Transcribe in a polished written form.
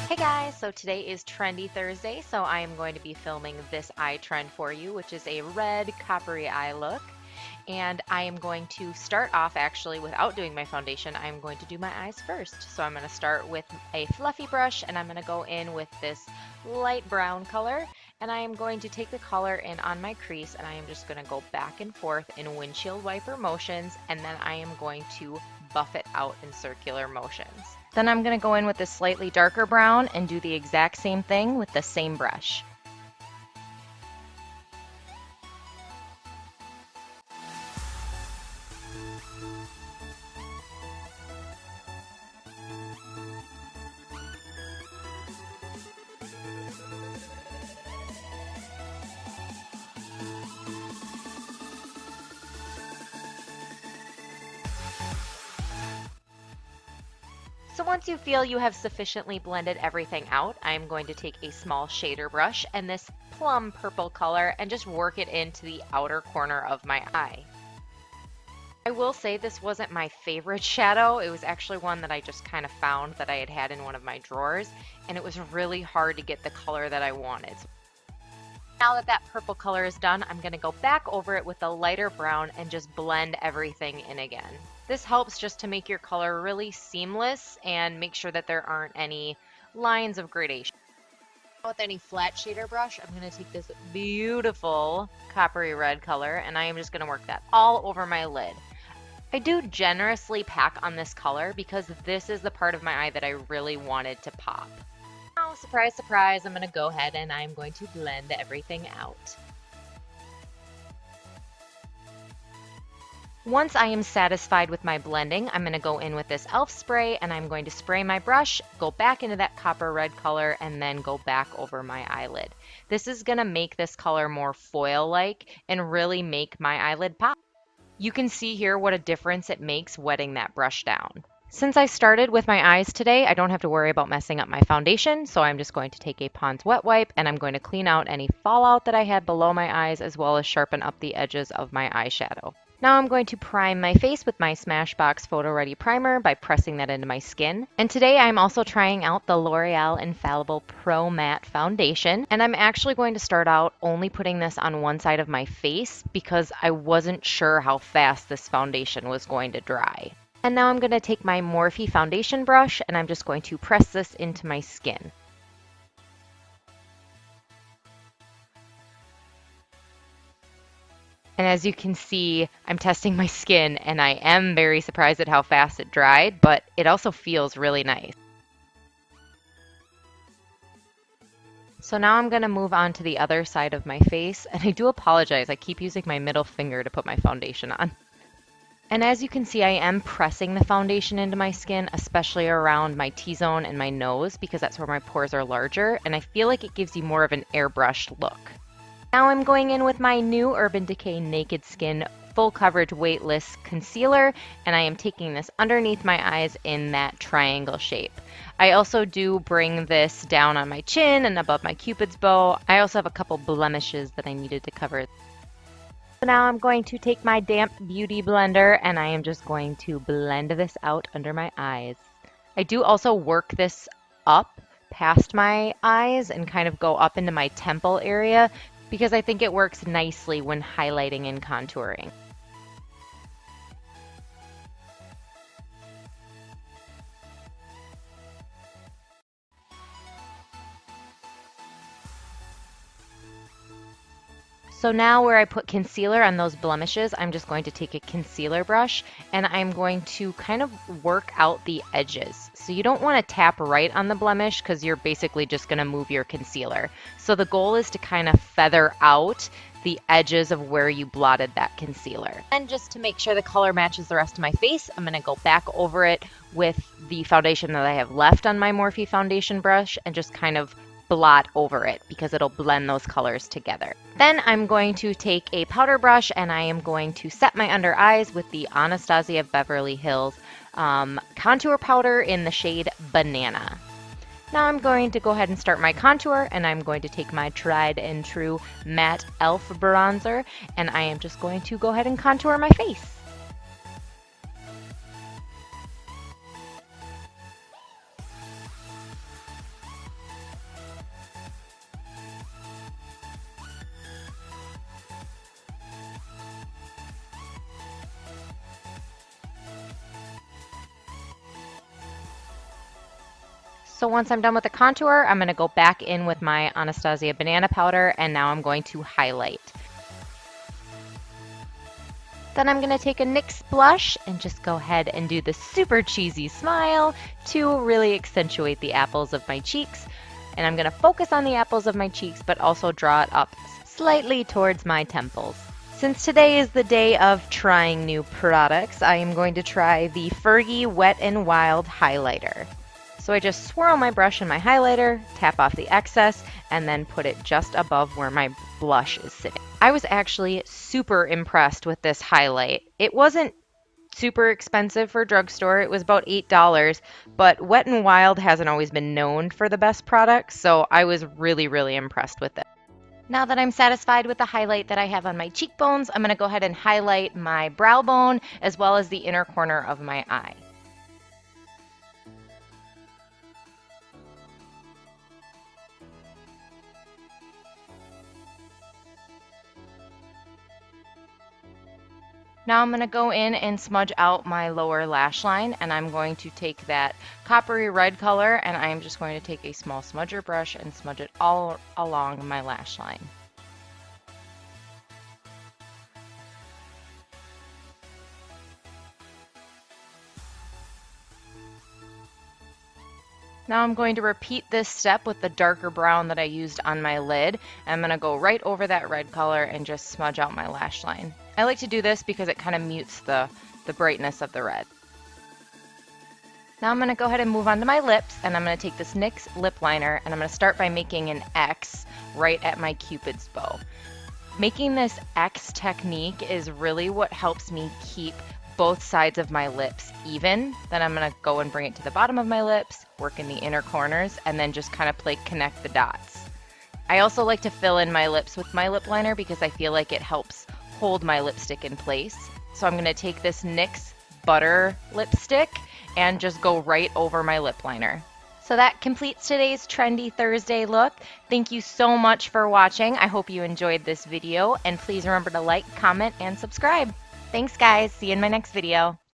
Hey guys, so today is Trendy Thursday, so I am going to be filming this eye trend for you, which is a red coppery eye look. And I am going to start off actually without doing my foundation. I'm going to do my eyes first. So I'm going to start with a fluffy brush and I'm going to go in with this light brown color. And I am going to take the color in on my crease and I am just going to go back and forth in windshield wiper motions, and then I am going to buff it out in circular motions. Then I'm going to go in with this slightly darker brown and do the exact same thing with the same brush. So once you feel you have sufficiently blended everything out, I'm going to take a small shader brush and this plum purple color and just work it into the outer corner of my eye. I will say this wasn't my favorite shadow. It was actually one that I just kind of found that I had in one of my drawers, and it was really hard to get the color that I wanted. Now that that purple color is done, I'm going to go back over it with a lighter brown and just blend everything in again. This helps just to make your color really seamless and make sure that there aren't any lines of gradation. With any flat shader brush, I'm going to take this beautiful coppery red color and I am just going to work that all over my lid. I do generously pack on this color because this is the part of my eye that I really wanted to pop. Now, surprise, surprise, I'm going to go ahead and I'm going to blend everything out. Once I am satisfied with my blending, I'm going to go in with this e.l.f. spray and I'm going to spray my brush, go back into that copper red color, and then go back over my eyelid. This is going to make this color more foil-like and really make my eyelid pop. You can see here what a difference it makes wetting that brush down. Since I started with my eyes today, I don't have to worry about messing up my foundation, so I'm just going to take a Pond's wet wipe and I'm going to clean out any fallout that I had below my eyes as well as sharpen up the edges of my eyeshadow. Now I'm going to prime my face with my Smashbox Photo Ready Primer by pressing that into my skin. And today I'm also trying out the L'Oreal Infallible Pro Matte Foundation. And I'm actually going to start out only putting this on one side of my face because I wasn't sure how fast this foundation was going to dry. And now I'm going to take my Morphe foundation brush and I'm just going to press this into my skin. And as you can see, I'm testing my skin and I am very surprised at how fast it dried, but it also feels really nice. So now I'm going to move on to the other side of my face, and I do apologize, I keep using my middle finger to put my foundation on. And as you can see, I am pressing the foundation into my skin, especially around my T-zone and my nose, because that's where my pores are larger, and I feel like it gives you more of an airbrushed look. Now I'm going in with my new Urban Decay Naked Skin Full Coverage Weightless Concealer, and I am taking this underneath my eyes in that triangle shape. I also do bring this down on my chin and above my cupid's bow. I also have a couple blemishes that I needed to cover. So now I'm going to take my damp beauty blender and I am just going to blend this out under my eyes. I do also work this up past my eyes and kind of go up into my temple area because I think it works nicely when highlighting and contouring. So now where I put concealer on those blemishes, I'm just going to take a concealer brush and I'm going to kind of work out the edges. So you don't want to tap right on the blemish because you're basically just going to move your concealer. So the goal is to kind of feather out the edges of where you blotted that concealer. And just to make sure the color matches the rest of my face, I'm going to go back over it with the foundation that I have left on my Morphe foundation brush and just kind of blot over it because it'll blend those colors together. Then I'm going to take a powder brush and I am going to set my under eyes with the Anastasia Beverly Hills contour powder in the shade Banana. Now I'm going to go ahead and start my contour and I'm going to take my tried and true matte e.l.f. bronzer and I am just going to go ahead and contour my face. So once I'm done with the contour, I'm going to go back in with my Anastasia banana powder, and now I'm going to highlight. Then I'm going to take a NYX blush and just go ahead and do the super cheesy smile to really accentuate the apples of my cheeks. And I'm going to focus on the apples of my cheeks, but also draw it up slightly towards my temples. Since today is the day of trying new products, I am going to try the Fergie Wet n Wild highlighter. So I just swirl my brush in my highlighter, tap off the excess, and then put it just above where my blush is sitting. I was actually super impressed with this highlight. It wasn't super expensive for a drugstore. It was about $8, but Wet n Wild hasn't always been known for the best products, so I was really, really impressed with it. Now that I'm satisfied with the highlight that I have on my cheekbones, I'm going to go ahead and highlight my brow bone as well as the inner corner of my eye. Now I'm going to go in and smudge out my lower lash line, and I'm going to take that coppery red color, and I'm just going to take a small smudger brush and smudge it all along my lash line. Now I'm going to repeat this step with the darker brown that I used on my lid. I'm going to go right over that red color and just smudge out my lash line. I like to do this because it kind of mutes the brightness of the red. Now I'm going to go ahead and move on to my lips, and I'm going to take this NYX lip liner, and I'm going to start by making an X right at my Cupid's bow. Making this X technique is really what helps me keep both sides of my lips even. Then I'm going to go and bring it to the bottom of my lips, work in the inner corners, and then just kind of connect the dots. I also like to fill in my lips with my lip liner because I feel like it helps hold my lipstick in place. So I'm going to take this NYX Butter lipstick and just go right over my lip liner. So that completes today's Trendy Thursday look. Thank you so much for watching. I hope you enjoyed this video, and please remember to like, comment, and subscribe. Thanks guys, see you in my next video.